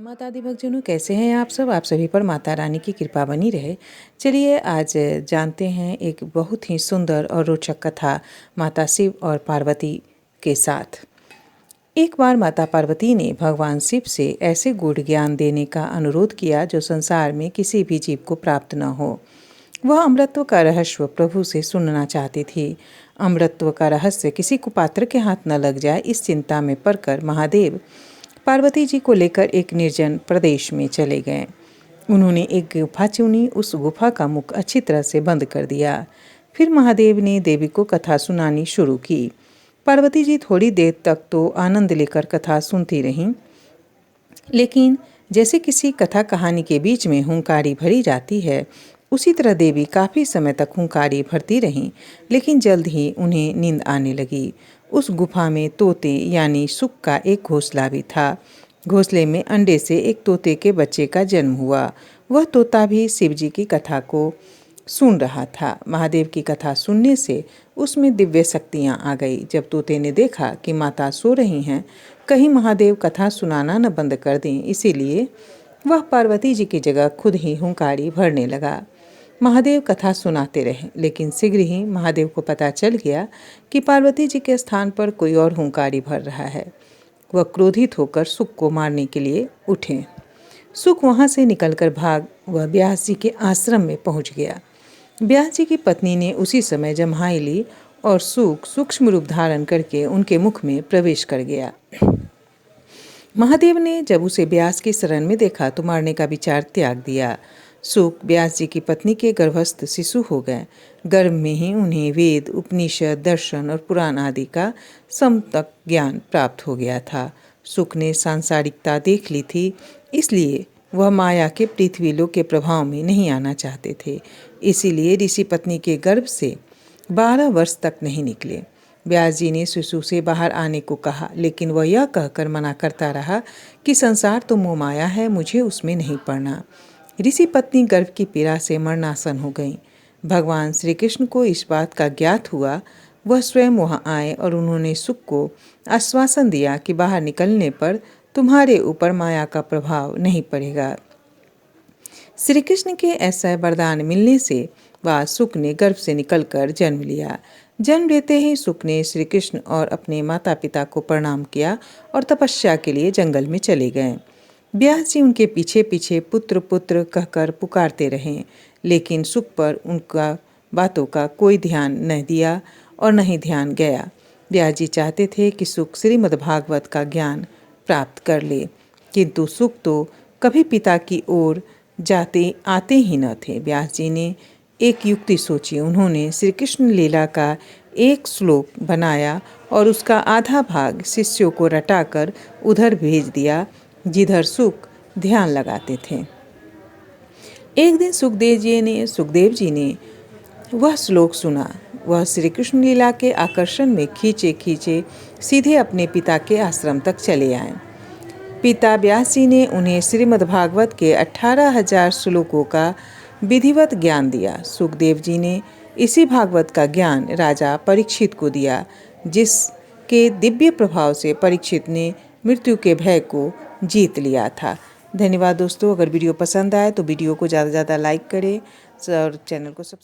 माता आदि भक्तजनों, कैसे हैं आप सब। आप सभी पर माता रानी की कृपा बनी रहे। चलिए आज जानते हैं एक बहुत ही सुंदर और रोचक कथा माता शिव और पार्वती के साथ। एक बार माता पार्वती ने भगवान शिव से ऐसे गूढ़ ज्ञान देने का अनुरोध किया जो संसार में किसी भी जीव को प्राप्त न हो। वह अमृतत्व का रहस्य प्रभु से सुनना चाहती थी। अमृतत्व का रहस्य किसी कुपात्र के हाथ न लग जाए, इस चिंता में पड़कर महादेव पार्वती जी को लेकर एक निर्जन प्रदेश में चले गए। उन्होंने एक गुफा चुनी, उस गुफा का मुख अच्छी तरह से बंद कर दिया। फिर महादेव ने देवी को कथा सुनानी शुरू की। पार्वती जी थोड़ी देर तक तो आनंद लेकर कथा सुनती रहीं, लेकिन जैसे किसी कथा कहानी के बीच में हुंकारी भरी जाती है, उसी तरह देवी काफ़ी समय तक हुंकारी भरती रहीं, लेकिन जल्द ही उन्हें नींद आने लगी। उस गुफा में तोते यानी सुख का एक घोंसला भी था। घोंसले में अंडे से एक तोते के बच्चे का जन्म हुआ। वह तोता भी शिव जी की कथा को सुन रहा था। महादेव की कथा सुनने से उसमें दिव्य शक्तियाँ आ गई। जब तोते ने देखा कि माता सो रही हैं, कहीं महादेव कथा सुनाना न बंद कर दें, इसीलिए वह पार्वती जी की जगह खुद ही हुंकारी भरने लगा। महादेव कथा सुनाते रहे, लेकिन शीघ्र ही महादेव को पता चल गया कि पार्वती जी के स्थान पर कोई और हुंकारी भर रहा है। वह क्रोधित होकर सुख को मारने के लिए उठे। सुख वहां से निकलकर भाग वह व्यास जी के आश्रम में पहुंच गया। व्यास जी की पत्नी ने उसी समय जम्हाई ली और सुख सूक्ष्म रूप धारण करके उनके मुख में प्रवेश कर गया। महादेव ने जब उसे व्यास की शरण में देखा तो मारने का विचार त्याग दिया। सुख व्यास जी की पत्नी के गर्भस्थ शिशु हो गए। गर्भ में ही उन्हें वेद, उपनिषद, दर्शन और पुराण आदि का समतक ज्ञान प्राप्त हो गया था। सुख ने सांसारिकता देख ली थी, इसलिए वह माया के पृथ्वी लोक के प्रभाव में नहीं आना चाहते थे। इसीलिए ऋषि पत्नी के गर्भ से 12 वर्ष तक नहीं निकले। व्यास जी ने शिशु से बाहर आने को कहा, लेकिन वह यह कहकर मना करता रहा कि संसार तो मोह माया है, मुझे उसमें नहीं पड़ना। ऋषि पत्नी गर्भ की पीड़ा से मरणासन हो गई। भगवान श्री कृष्ण को इस बात का ज्ञात हुआ। वह स्वयं वहां आए और उन्होंने सुख को आश्वासन दिया कि बाहर निकलने पर तुम्हारे ऊपर माया का प्रभाव नहीं पड़ेगा। श्री कृष्ण के ऐसा वरदान मिलने से बाद सुख ने गर्भ से निकलकर जन्म लिया। जन्म लेते ही सुख ने श्री कृष्ण और अपने माता पिता को प्रणाम किया और तपस्या के लिए जंगल में चले गए। व्यास जी उनके पीछे पीछे पुत्र पुत्र कहकर पुकारते रहे, लेकिन सुख पर उनका बातों का कोई ध्यान न दिया और नहीं ध्यान गया। व्यास जी चाहते थे कि सुख श्रीमद्भागवत का ज्ञान प्राप्त कर ले, किंतु सुख तो कभी पिता की ओर जाते आते ही न थे। व्यास जी ने एक युक्ति सोची। उन्होंने श्री कृष्ण लीला का एक श्लोक बनाया और उसका आधा भाग शिष्यों को रटाकर उधर भेज दिया जिधर सुख ध्यान लगाते थे। एक दिन सुखदेव जी ने वह श्लोक सुना। वह श्री कृष्ण लीला के आकर्षण में खींचे खींचे सीधे अपने पिता के आश्रम तक चले आए। पिता व्यास जी ने उन्हें श्रीमद्भागवत के 18,000 श्लोकों का विधिवत ज्ञान दिया। सुखदेव जी ने इसी भागवत का ज्ञान राजा परीक्षित को दिया, जिसके दिव्य प्रभाव से परीक्षित ने मृत्यु के भय को जीत लिया था। धन्यवाद दोस्तों। अगर वीडियो पसंद आए तो वीडियो को ज़्यादा से ज़्यादा लाइक करें और चैनल को सब्सक्राइब